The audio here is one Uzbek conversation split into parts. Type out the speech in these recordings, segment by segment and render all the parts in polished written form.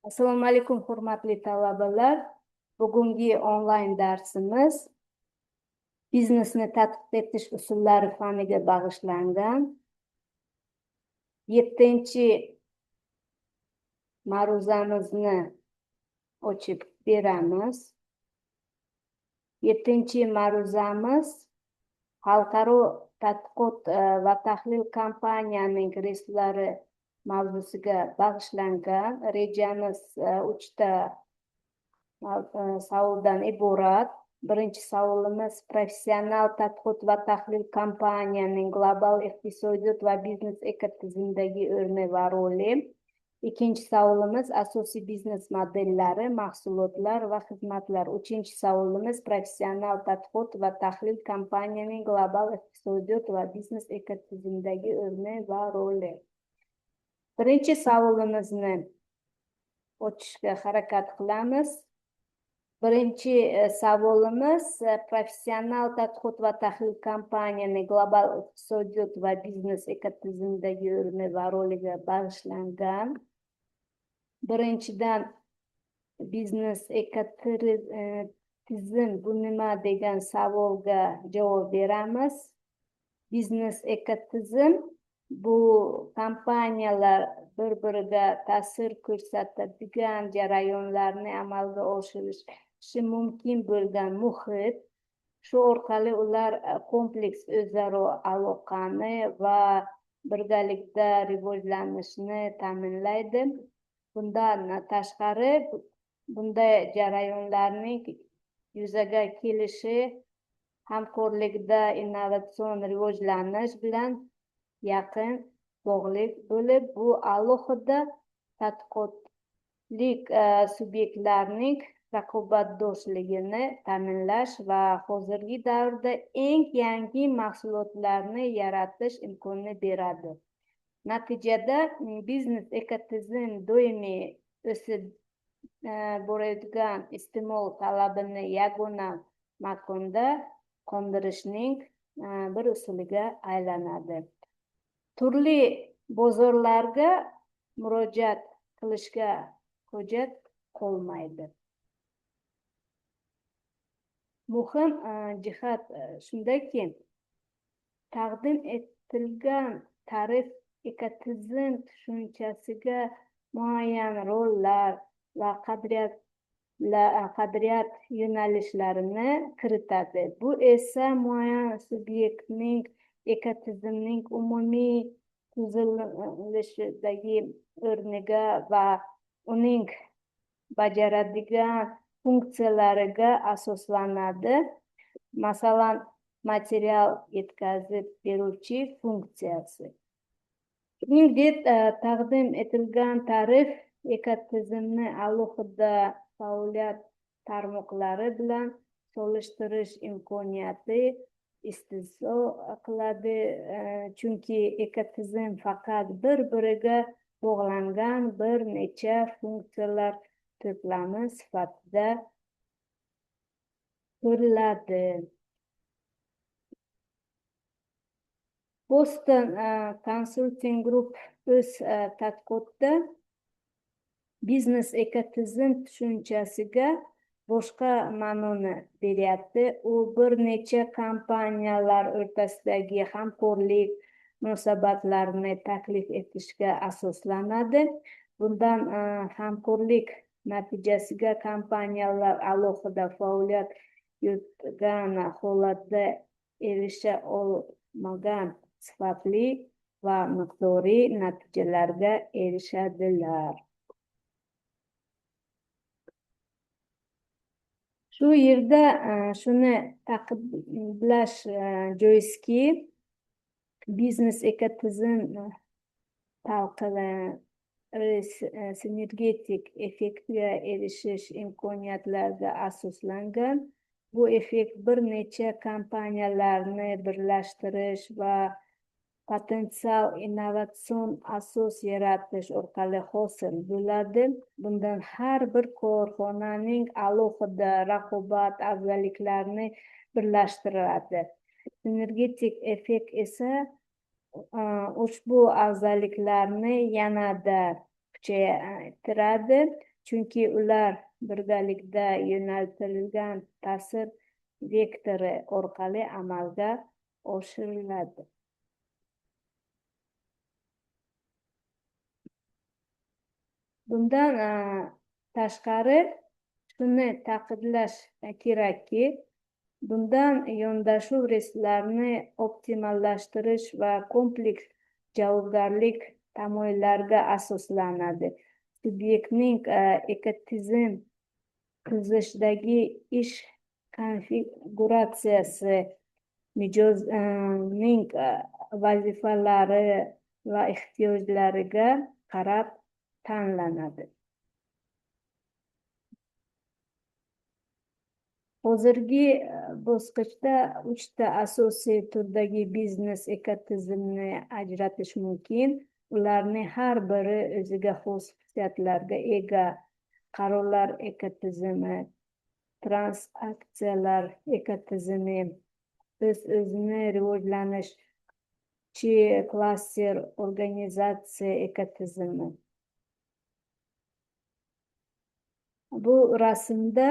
Assalomu alaykum, hurmatli talabalar. Bugungi onlayn darsimiz biznesni tadqiq etish usullari faniga bag'ishlangan. 7-chi ma'ruzamizni ochib beramiz. 7-chi ma'ruzamiz xalqaro tadqiqot va tahlil kompaniyaning resurslari mavzusiga bag'ishlangan. Rejamiz 3ta savoldan iborat. Birinchi savolimiz professional tadqiqot va tahlil kompaniyaning global iqtisodiyot va biznes ekotizimidagi o'rni va roli. Ikkinchi savolimiz asosiy biznes modellari, mahsulotlar va xizmatlar. Uchinchi savolimiz professional tadqiqot va tahlil kompaniyaning global iqtisodiyot va biznes ekotizimidagi o'rni va roli. Birinchi savolimizni ochishga harakat qilamiz. Birinchi savolimiz professional tadqiqot va tahlil kompaniyaning global iqtisodiyot va biznes ekotizimidagi o'rni va roliga bag'ishlangan. Birinchidan biznes ekotizim bu nima degan savolga javob beramiz. Biznes ekotizim bu kompaniyalar bir-biriga ta'sir ko'rsatadigan jarayonlarni amalga oshirishi mumkin bo'lgan muhit. Shu orqali ular kompleks o'zaro aloqani va birgalikda rivojlanishni ta'minlaydi. Bundan tashqari, bunday jarayonlarning yuzaga kelishi hamkorlikda innovatsion rivojlanish bilan yaqin bog'liq bo'lib, bu alohida tadqiqotlik subyektlarning raqobatbardoshligini ta'minlash va hozirgi davrda eng yangi mahsulotlarni yaratish imkonini beradi. Natijada biznes ekotizim doimiy o'sib borayotgan iste'mol talabini yagona makonda qondirishning bir usuliga aylanadi. Turli bozorlarga murojaat qilishga hojat qolmaydi. Muhim jihat shundaki, taqdim etilgan ta'rif ekotizim tushunchasiga muayyan rollar va qadriyat yo'nalishlarini kiritadi. Bu esa muayyan subyektning ekotizimning umumiy tuzilishidagi o'rniga va uning bajaradigan funksiyalariga asoslanadi. Masalan, material yetkazib beruvchi funksiyasi. Shuningdek, taqdim etilgan ta'rif ekotizimni alohida faoliyat tarmoqlari bilan solishtirish imkoniyati istisno qiladi, chunki ekotizim faqat bir-biriga bog'langan bir necha funksiyalar to'plami sifatida ko'riladi. Boston Consulting Group o'z tadqiqotida biznes ekotizim tushunchasiga boshqa ma'noni beryapti. U bir necha kompaniyalar o'rtasidagi hamkorlik munosabatlarini taklif etishga asoslanadi. Bundan hamkorlik natijasiga kompaniyalar alohida faoliyat yuritgan holatda erisha olmagan sifatli va miqdoriy natijalarga erishadilar. Shu yerda shuni ta'kidlash joizki, biznes ekotizim sinergetik effektga erishish imkoniyatlariga asoslangan. Bu effekt bir necha kompaniyalarni birlashtirish va potensial innovatsion asos yaratish orqali hosil bo'ladi. Bundan har bir korxonaning alohida raqobat afzalliklarini birlashtiradi. Sinergetik effekt esa ushbu afzalliklarni yanada kuchaytiradi. chunki ular birgalikda yo'naltirilgan ta'sir vektori orqali amalga oshiriladi. Bundan tashqari shuni ta'kidlash kerakki, bundan yondashuv risklarni optimallashtirish va kompleks javobgarlik tamoyillariga asoslanadi. Subyektning ekotizim tuzishdagi ish konfiguratsiyasi, mijozning vazifalari va ehtiyojlariga qarab tanlanadi. Hozirgi bosqichda 3 asosiy turdagi biznes ekotizimni ajratish mumkin. Ularning har biri o'ziga xos xususiyatlarga ega. Qarorlar ekotizimi, transaksiyalar ekotizimi, o'z-o'zini rivojlanishchi klaster organizatsiya ekotizimi. Bu rasmda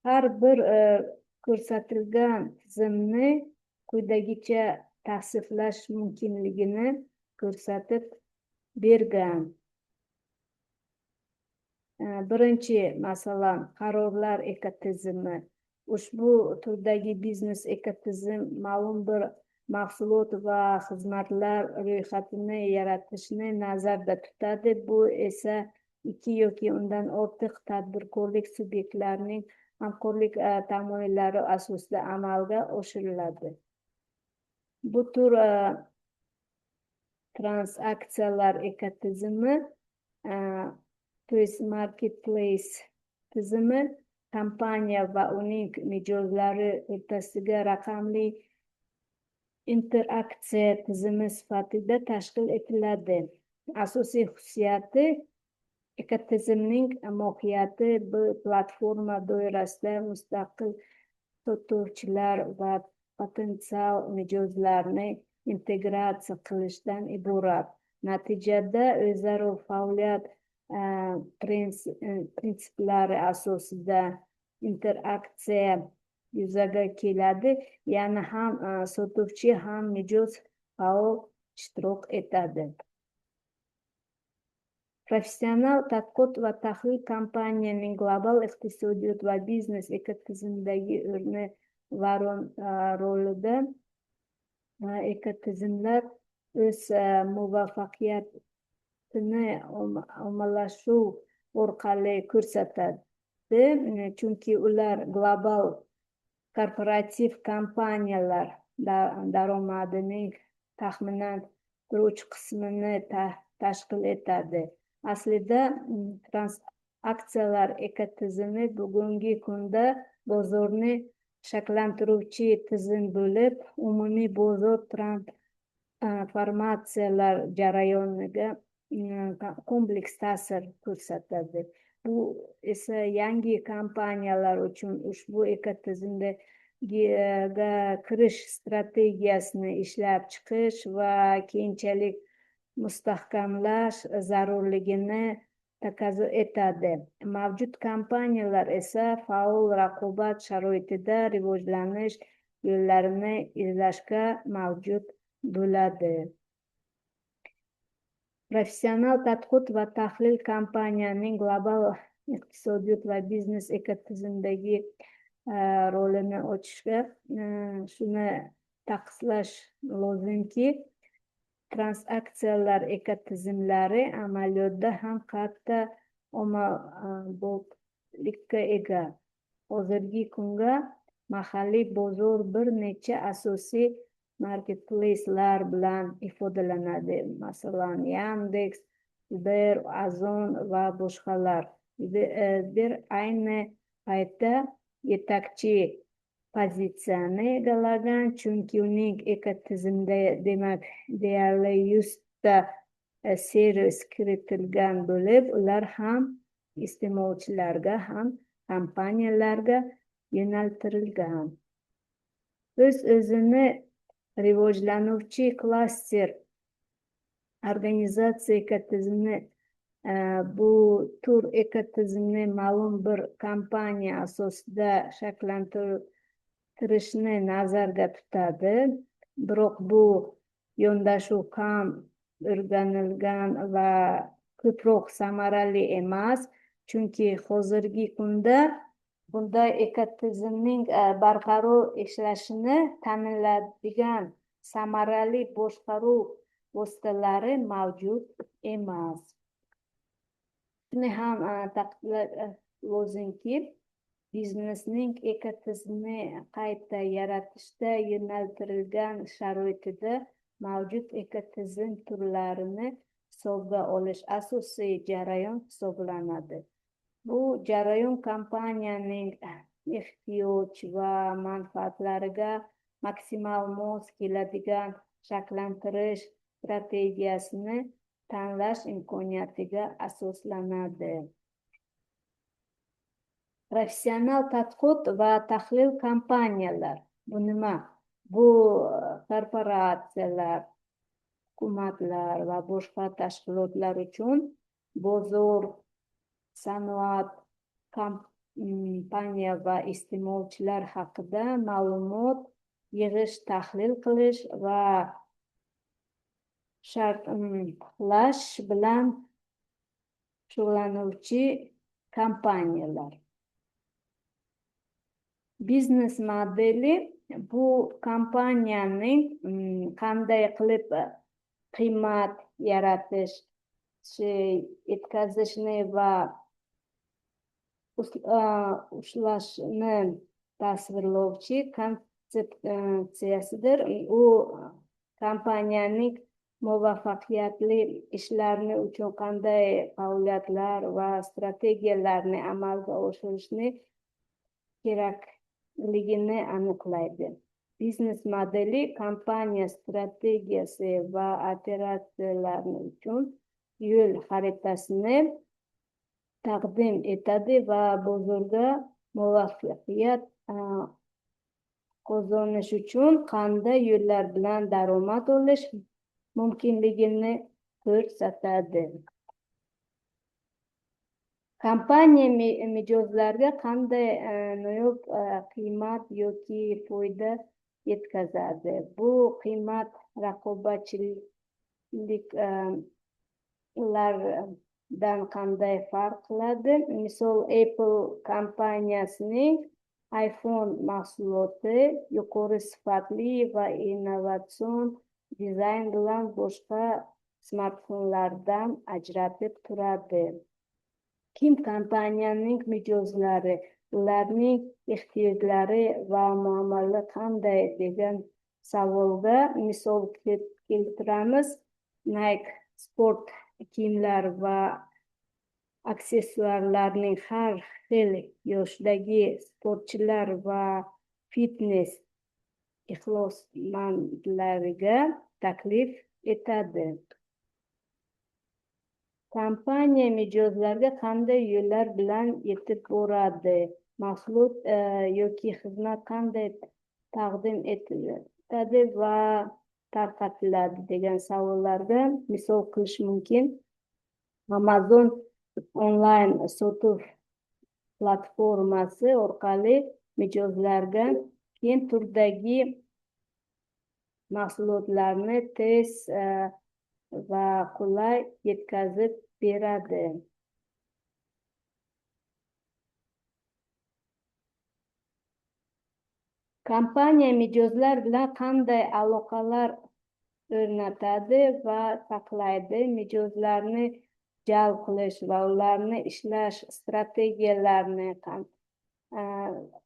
har bir ko'rsatilgan tizimni quyidagicha tavsiflash mumkinligini ko'rsatib bergan. Birinchi, masalan, qarorlar ekotizimi. Ushbu turdagi biznes ekotizim ma'lum bir mahsulot va xizmatlar ro'yxatini yaratishni nazarda tutadi. Bu esa 2 yoki undan ortiq tadbirkorlik subyektlarining hamkorlik tamoyillari asosida amalga oshiriladi. Bu tur transaksiyalar ekotizimi, marketplace tizimi kompaniya va uning mijozlari o'rtasidagi raqamli interaksiya tizimi sifatida tashkil etiladi. Asosiy xususiyati ekotizimning mohiyati bu platforma doirasida mustaqil sotuvchilar va potensial mijozlarni integratsiya qilishdan iborat. Natijada o'zaro faoliyat prinsiplari asosida interaksiya yuzaga keladi, ya'ni ham sotuvchi ham mijoz faol ishtirok etadi. Professional tadqiqot va tahlil kompaniyaning global iqtisodiyot va biznes ekotizimdagi o'rni va rolida ekotizimlar o'z muvaffaqiyatini ommalashuv orqali ko'rsatadi, chunki ular global korporativ kompaniyalar daromadining taxminan 1/3 qismini tashkil etadi. Aslida transaksiyalar ekotizimi bugungi kunda bozorni shakllantiruvchi tizim bo'lib, umumiy bozor transformatsiyalar jarayoniga kompleks ta'sir ko'rsatadi. Bu esa yangi kompaniyalar uchun ushbu ekotizimga kirish strategiyasini ishlab chiqish va keyinchalik mustahkamlash zarurligini taqozo etadi. Mavjud kompaniyalar esa faol raqobat sharoitida rivojlanish yo'llarini izlashga mavjud bo'ladi. Professional tadqiqot va tahlil kompaniyaning global iqtisodiyot va biznes ekotizimdagi rolini ochishga shuni ta'kidlash lozimki, transaksiyalar ekotizimlari amaliyotda ham katta ommaboplikka ega. Hozirgi kunga mahalliy bozor bir necha asosiy marketplace'lar bilan ifodalanadi. Masalan, Yandex, Uber, Ozon va boshqalar. Uber ayni paytda yetakchi pozitsiyani egallagan, chunki uning ekotizimda demak deyarli 100 ta servis kiritilgan bo'lib, ular ham iste'molchilarga ham kompaniyalarga yo'naltirilgan. O'z-o'zini rivojlanuvchi klaster organizatsiya ekotizimni Bu tur ekotizimni ma'lum bir kompaniya asosida shakllantirishni nazarda tutadi. Biroq bu yondashuv kam o'rganilgan va ko'proq samarali emas, chunki hozirgi kunda bunday ekotizimning barqaror ishlashini ta'minlaydigan samarali boshqaruv vositalari mavjud emas. Shuni ham ta'kidlash lozimki, biznesning ekotizimni qayta yaratishda yo'naltirilgan sharoitida mavjud ekotizim turlarini hisobga olish asosiy jarayon hisoblanadi. Bu jarayon kompaniyaning ehtiyoj va manfaatlariga maksimal mos keladigan shakllantirish strategiyasini tanlash imkoniyatiga asoslanadi. Professional tadqiqot va tahlil kompaniyalar. Bu nima? Bu korporatsiyalar, hukumatlar va boshqa tashkilotlar uchun bozor, sanoat, kompaniya va iste'molchilar haqida ma'lumot yig'ish, tahlil qilish va sharhlash bilan shug'ullanuvchi kompaniyalar. Biznes modeli bu kompaniyaning qanday qilib qiymat yaratish, yetkazishni va ushlashni tasvirlovchi konsepsiyasidir. U kompaniyaning muvaffaqiyatli ishlari uchun qanday faoliyatlar va strategiyalarni amalga oshirishni kerakligini aniqlaydi. Biznes modeli kompaniya strategiyasi va operatsiyalari uchun yo'l xaritasini taqdim etadi va bozorda muvaffaqiyat qozonish uchun qanday yo'llar bilan daromad olish mumkinligini ko'rsatadi. Kompaniya mijozlarga qanday noyob qiymat yoki foyda yetkazadi. Bu qiymat raqobatchiliklardan qanday farq qiladi? Misol, Apple kompaniyasining iPhone mahsuloti yuqori sifatli va innovatsion dizayn bilan boshqa smartfonlardan ajratib turadi. Kim kompaniyaning mijozlari, ularning ehtiyojlari va muammolari qanday degan savolga misol keltiramiz. Nike sport kiyimlar va aksessuarlarning har xil yoshdagi sportchilar va fitness ixlosmandlariga taklif etadi. Kompaniya mijozlarga qanday yo'llar bilan yetib boradi? Mahsulot yoki xizmat qanday taqdim etiladi va tarqatiladi degan savollarga misol qilish mumkin. Amazon onlayn sotuv platformasi orqali mijozlarga keng turdagi mahsulotlarni tez va qulay yetkazib beradi. Kompaniya mijozlar bilan qanday aloqalar o'rnatadi va saqlaydi? Mijozlarni jalb qilish va ularni ishlash strategiyalarini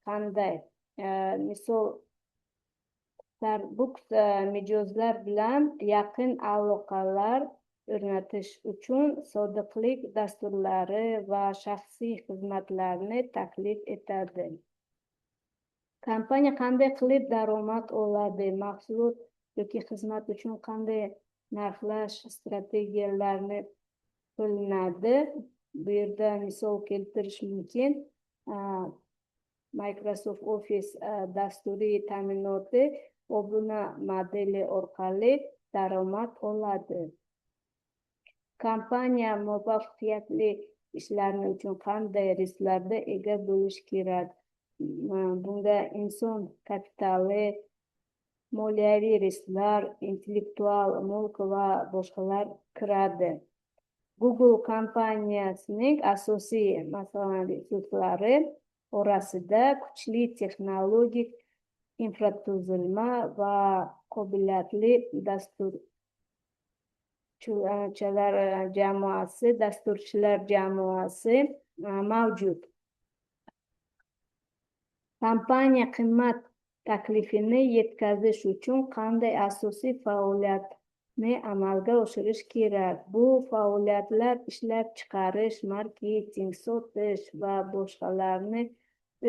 qanday? Misol, Starbucks mijozlar bilan yaqin aloqalar o'rnatish uchun sodiqlik dasturlari va shaxsiy xizmatlarni taklif etadi. Kompaniya qanday qilib daromad oladi? Mahsulot yoki xizmat uchun qanday narxlash strategiyalarini qo'llanadi? Bu yerda misol keltirish mumkin. Microsoft Office dasturiy ta'minoti obuna modeli orqali daromad oladi. Kompaniya muvaffaqiyatli ishlari uchun qanday risklarga ega bo'lishi kerak? Bunda inson kapitali, moliyaviy risklar, intellektual mulk va boshqalar kiradi. Google kompaniyasining asosiy resurslari orasida kuchli texnologik infratuzilma va qobiliyatli dasturchilar jamoasi mavjud. Kompaniya qimmat taklifini yetkazish uchun qanday asosiy faoliyatni amalga oshirish kerak? Bu faoliyatlar ishlab chiqarish, marketing, sotish va boshqalarni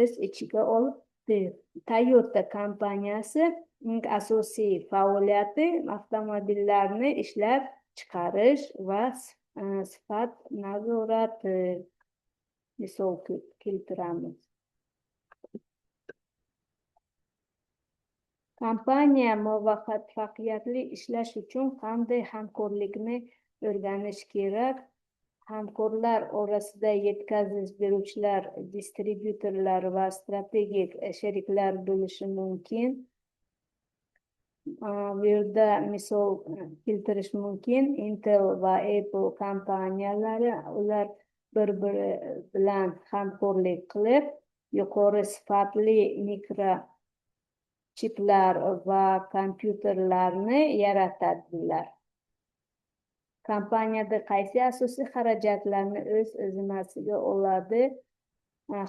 o'z ichiga oladi. Toyota kompaniyasining asosiy faoliyati avtomobillarni ishlab chiqarish va sifat nazorati. Misol keltiramiz. Kompaniya muvaffaqiyatli ishlash uchun qanday hamkorlikni o'rganish kerak? Hamkorlar orasida yetkazib beruvchilar, distribyutorlar va strategik sheriklar bo'lishi mumkin. Bu yerda misol keltirish mumkin. Intel va Apple kompaniyalari ular bir-biri bilan hamkorlik qilib, yuqori sifatli mikrochiplar va kompyuterlarni yaratadilar. Kompaniyada qaysi asosiy xarajatlarni o'z zimmasiga oladi?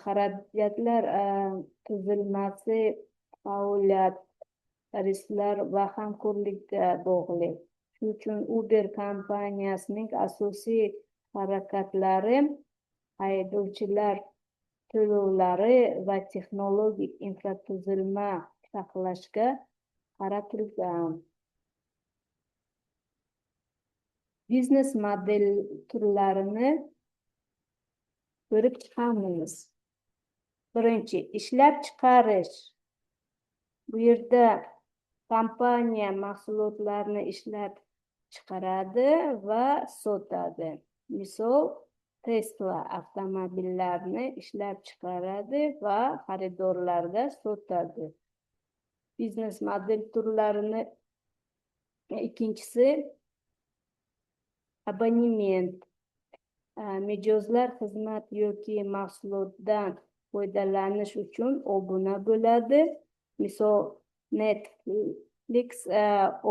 Xarajatlar tuzilmasi, faoliyat, risklar va hamkorlikka bog'liq. Shuning uchun Uber kompaniyasining asosiy harakatlari haydovchilar to'lovlari va texnologik infratuzilma saqlashga qaratilgan. Biznes model turlarini ko'rib chiqamiz. Birinchi, ishlab chiqarish. Bu yerda kompaniya mahsulotlarni ishlab chiqaradi va sotadi. Misol, Tesla avtomobillarni ishlab chiqaradi va xaridorlarga sotadi. Biznes model turlarini ikkinchisi abonement. Mijozlar xizmat yoki mahsulotdan foydalanish uchun obuna bo'ladi. Misol, Netflix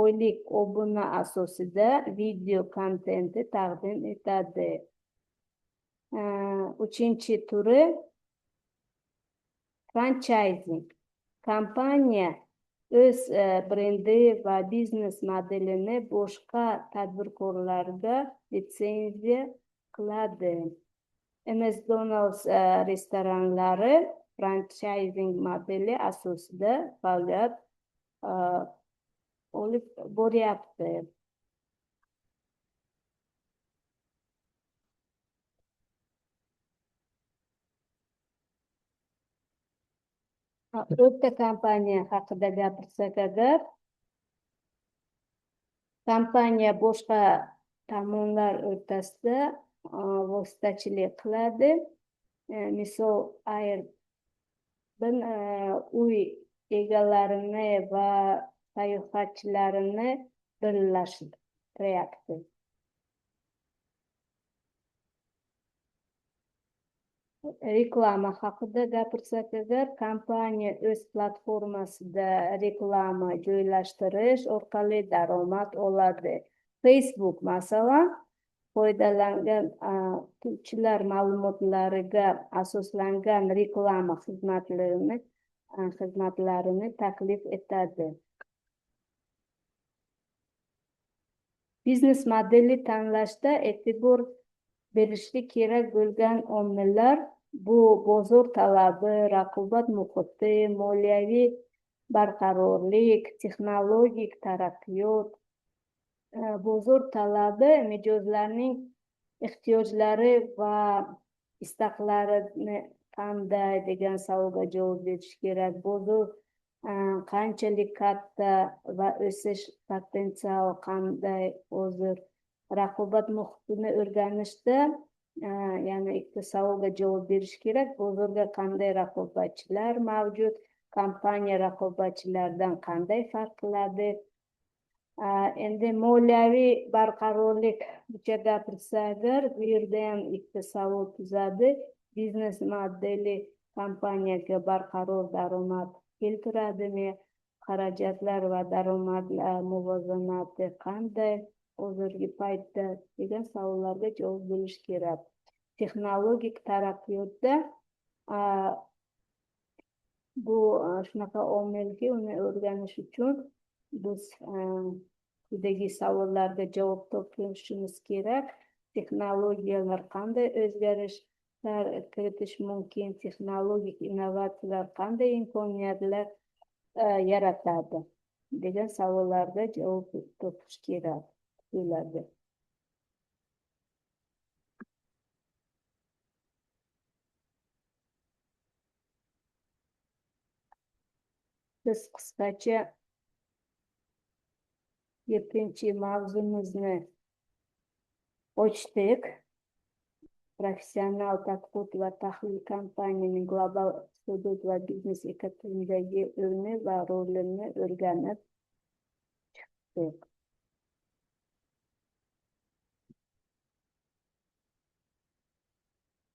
oylik obuna asosida video kontenti taqdim etadi. Uchinchi turi franchising. Kompaniya o'z brendi va biznes modelini boshqa tadbirkorlarga litsenziya qiladi. McDonald's restoranlari franchising modeli asosida faoliyat olib boryapti. O'rta kompaniya haqida gapirsak agar, kompaniya boshqa tomonlar o'rtasida vositachilik qiladi. Misol, uy egalarini va sayohatchilarini birlashtiryapti. Reklama haqida gapirsak agar, kompaniya o'z platformasida reklama joylashtirish orqali daromad oladi. Facebook masalan, foydalanuvchilar ma'lumotlariga asoslangan reklama xizmatlarini taklif etadi. Biznes modeli tanlashda e'tibor berishga kerak bo'lgan omillar bu bozor talabi, raqobat muhiti, moliyaviy barqarorlik, texnologik taraqqiyot. Bozor talabi mijozlarning ehtiyojlari va istaqlarini qanday degan savolga javob berish kerak. Bozor qanchalik katta va o'sish potensiali qanday hozir raqobat muhitini o'rganishda yana ikkita savolga javob berish kerak. Bozorda qanday raqobatchilar mavjud? Kompaniya raqobatchilardan qanday farq qiladi? Endi moliyaviy barqarorlikcha gapirsa agar, bu yerda ham ikkita savol tuzadi. Biznes modeli kompaniyaga barqaror daromad keltiradimi? Xarajatlar va daromadlar muvozanati qanday hozirgi paytda degan savollarga javob berish kerak. Texnologik taraqqiyotda bu shunaqa omilki, uni o'rganish uchun biz quyidagi savollarga javob topishimiz kerak. Texnologiyalar qanday o'zgarishlar kiritish mumkin? Texnologik innovatsiyalar qanday imkoniyatlar yaratadi degan savollarga javob topish kerak bo'ladi. Biz qisqacha 7-mavzumizni ochdik. Professional tadqiqot va tahlil kompaniyaning global iqtisodiyot va biznes ekosistemidagi o'rni va rolini o'rganib chiqdik.